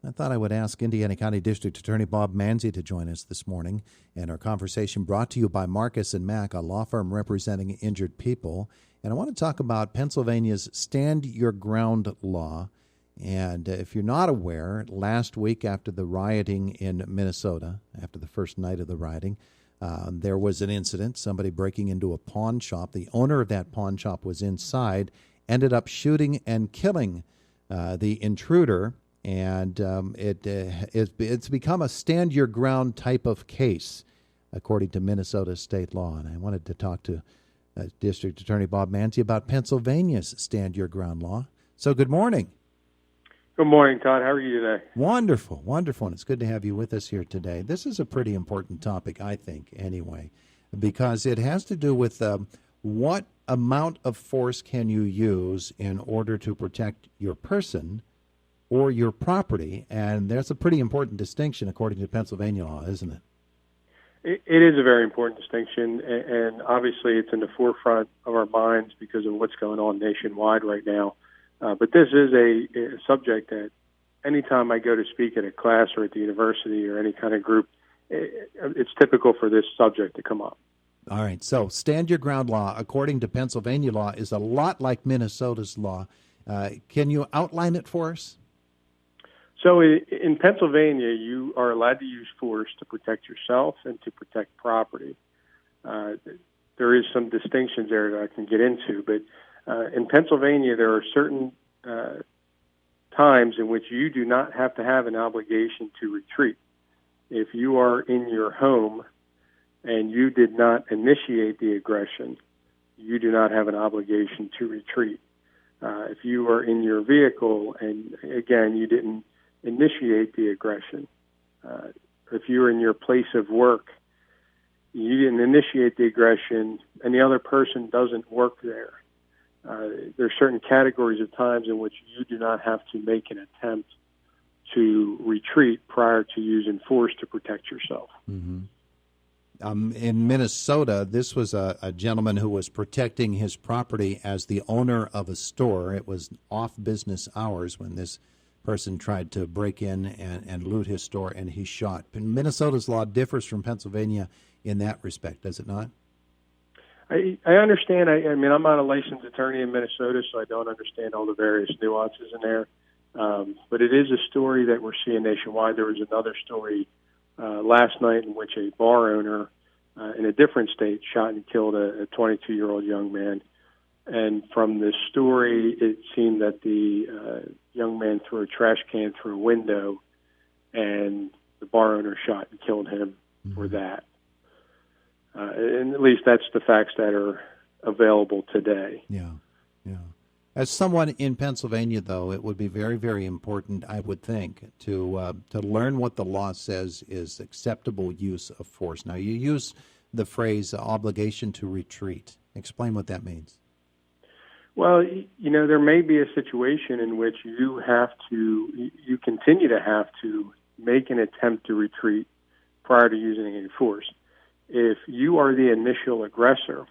I thought I would ask Indiana County District Attorney Bob Manzi to join us this morning. And our conversation brought to you by Marcus & Mack, a law firm representing injured people. And I want to talk about Pennsylvania's Stand Your Ground law. And if you're not aware, last week after the rioting in Minnesota, after the first night of the rioting, there was an incident, somebody breaking into a pawn shop. The owner of that pawn shop was inside, ended up shooting and killing the intruder. And it's become a stand-your-ground type of case, according to Minnesota state law. And I wanted to talk to District Attorney Bob Manzi about Pennsylvania's stand-your-ground law. So good morning. Good morning, Todd. How are you today? Wonderful, wonderful. And it's good to have you with us here today. This is a pretty important topic, I think, anyway, because it has to do with what amount of force can you use in order to protect your person or your property, and that's a pretty important distinction according to Pennsylvania law, isn't it? It is a very important distinction, and obviously it's in the forefront of our minds because of what's going on nationwide right now. But this is a subject that anytime I go to speak at a class or at the university or any kind of group, it's typical for this subject to come up. All right, so stand your ground law, according to Pennsylvania law, is a lot like Minnesota's law. Can you outline it for us? So in Pennsylvania, you are allowed to use force to protect yourself and to protect property. There is some distinctions there that I can get into, but in Pennsylvania, there are certain times in which you do not have to have an obligation to retreat. If you are in your home and you did not initiate the aggression, you do not have an obligation to retreat. If you are in your vehicle and, again, you didn't initiate the aggression. If you're in your place of work, you didn't initiate the aggression, and the other person doesn't work there. There are certain categories of times in which you do not have to make an attempt to retreat prior to using force to protect yourself. Mm-hmm. In Minnesota, this was a gentleman who was protecting his property as the owner of a store. It was off business hours when this person tried to break in and loot his store, and he shot. Minnesota's law differs from Pennsylvania in that respect, does it not? I understand. I mean, I'm not a licensed attorney in Minnesota, so I don't understand all the various nuances in there. But it is a story that we're seeing nationwide. There was another story last night in which a bar owner in a different state shot and killed a 22-year-old young man. And from this story, it seemed that the young man threw a trash can through a window, and the bar owner shot and killed him for that. And at least that's the facts that are available today. Yeah. As someone in Pennsylvania, though, it would be very, very important, I would think, to learn what the law says is acceptable use of force. Now, you use the phrase obligation to retreat. Explain what that means. Well, there may be a situation in which you continue to have to make an attempt to retreat prior to using any force. If you are the initial aggressor,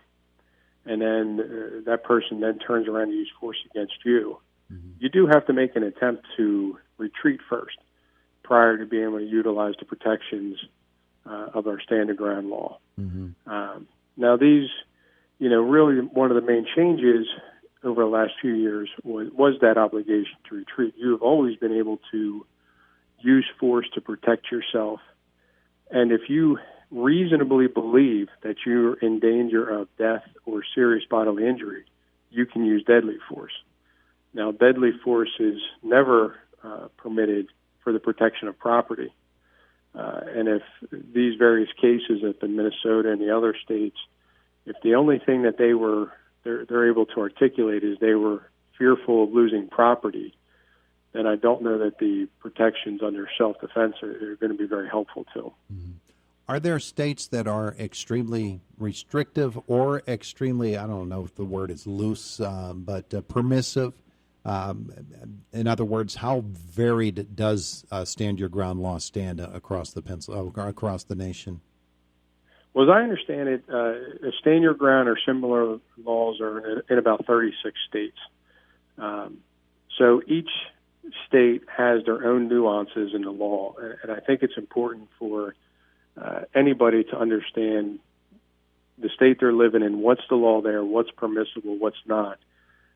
and then that person then turns around and uses force against you, you do have to make an attempt to retreat first prior to being able to utilize the protections of our stand your ground law. Now, these, really one of the main changes over the last few years was that obligation to retreat. You have always been able to use force to protect yourself. And if you reasonably believe that you're in danger of death or serious bodily injury, you can use deadly force. Now, deadly force is never permitted for the protection of property. And if these various cases up in Minnesota and the other states, if the only thing that they're able to articulate is they were fearful of losing property, then I don't know that the protections under self-defense are going to be very helpful to them. Are there states that are extremely restrictive or extremely, I don't know if the word is loose, but permissive? In other words, how varied does stand your ground law stand across the nation? Well, as I understand it, stand your ground or similar laws are in about 36 states. So each state has their own nuances in the law, and I think it's important for anybody to understand the state they're living in, what's the law there, what's permissible, what's not.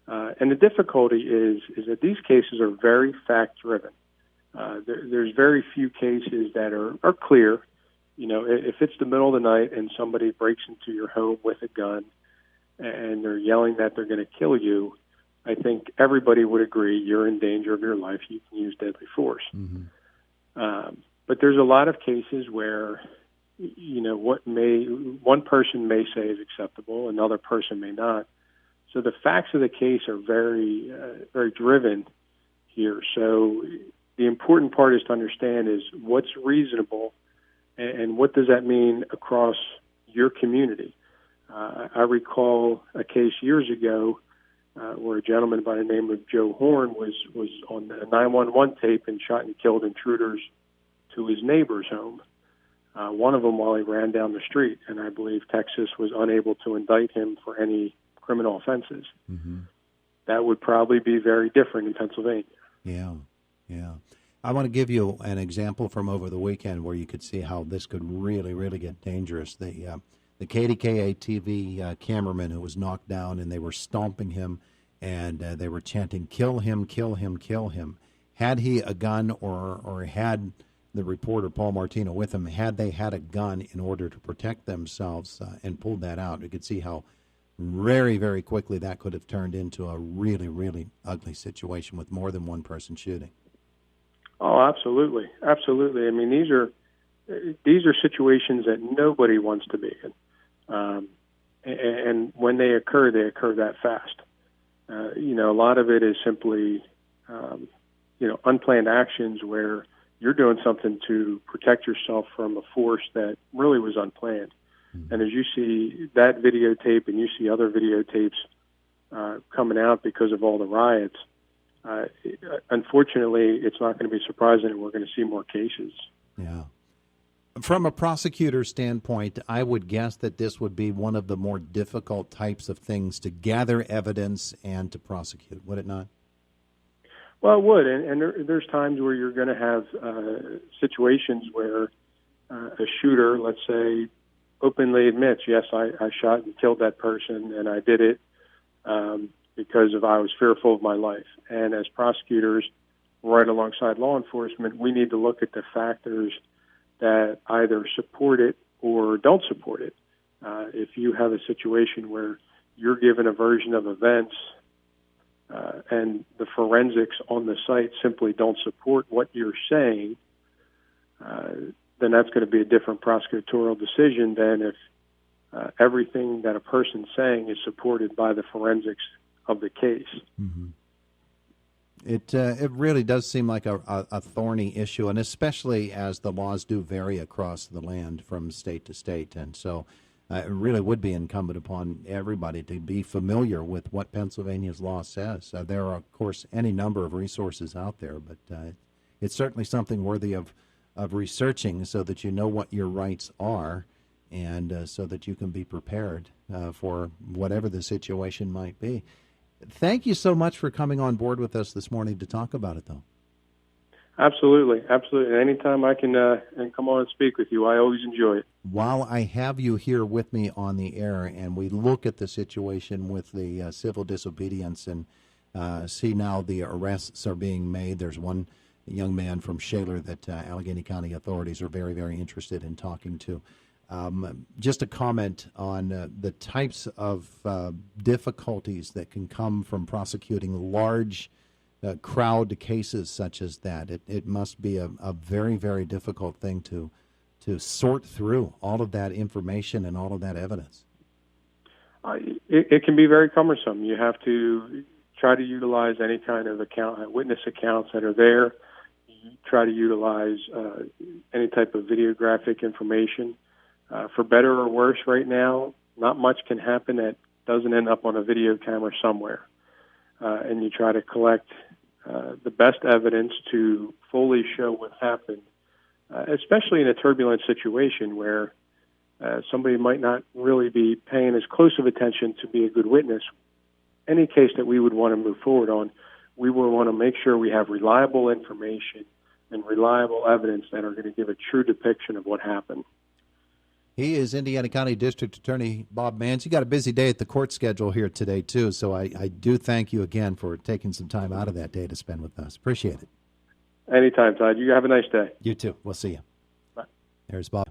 And the difficulty is that these cases are very fact-driven. There's very few cases that are clear. You know, if it's the middle of the night and somebody breaks into your home with a gun and they're yelling that they're going to kill you, I think everybody would agree you're in danger of your life. You can use deadly force. Mm-hmm. But there's a lot of cases where, you know, one person may say is acceptable, another person may not. So the facts of the case are very, very driven here. So the important part is to understand is what's reasonable and what does that mean across your community. I recall a case years ago where a gentleman by the name of Joe Horn was on a 911 tape and shot and killed intruders to his neighbor's home. One of them while he ran down the street, and I believe Texas was unable to indict him for any criminal offenses. Mm-hmm. That would probably be very different in Pennsylvania. Yeah. I want to give you an example from over the weekend where you could see how this could really, really get dangerous. The KDKA TV cameraman who was knocked down, and they were stomping him, and they were chanting, "Kill him, kill him, kill him." Had he a gun, or had the reporter Paul Martino with him, had they had a gun in order to protect themselves and pulled that out, we could see how very, very quickly that could have turned into a really, really ugly situation with more than one person shooting. Oh, absolutely. I mean, these are situations that nobody wants to be in. And when they occur that fast. You know, a lot of it is simply, unplanned actions where you're doing something to protect yourself from a force that really was unplanned. Mm-hmm. And as you see that videotape and you see other videotapes coming out because of all the riots, unfortunately, it's not going to be surprising that we're going to see more cases. Yeah. From a prosecutor standpoint, I would guess that this would be one of the more difficult types of things to gather evidence and to prosecute, would it not? Well, it would, and there's times where you're going to have situations where a shooter, let's say, openly admits, yes, I shot and killed that person, and I did it because I was fearful of my life. And as prosecutors, right alongside law enforcement, we need to look at the factors that either support it or don't support it. If you have a situation where you're given a version of events and the forensics on the site simply don't support what you're saying, then that's going to be a different prosecutorial decision than if everything that a person's saying is supported by the forensics of the case. Mm-hmm. It really does seem like a thorny issue, and especially as the laws do vary across the land from state to state. And so it really would be incumbent upon everybody to be familiar with what Pennsylvania's law says. There are, of course, any number of resources out there, but it's certainly something worthy of researching so that you know what your rights are and so that you can be prepared for whatever the situation might be. Thank you so much for coming on board with us this morning to talk about it, though. Absolutely. Anytime I can come on and speak with you, I always enjoy it. While I have you here with me on the air and we look at the situation with the civil disobedience and see now the arrests are being made, there's one young man from Shaler that Allegheny County authorities are very, very interested in talking to. Just a comment on the types of difficulties that can come from prosecuting large crowd cases such as that. It must be a very, very difficult thing to sort through all of that information and all of that evidence. It can be very cumbersome. You have to try to utilize any kind of witness accounts that are there. You try to utilize any type of videographic information. For better or worse right now, not much can happen that doesn't end up on a video camera somewhere. And you try to collect the best evidence to fully show what happened, especially in a turbulent situation where somebody might not really be paying as close of attention to be a good witness. Any case that we would want to move forward on, we will want to make sure we have reliable information and reliable evidence that are going to give a true depiction of what happened. He is Indiana County District Attorney Bob Manzi. You got a busy day at the court schedule here today, too, so I do thank you again for taking some time out of that day to spend with us. Appreciate it. Anytime, Todd. You have a nice day. You too. We'll see you. Bye. There's Bob.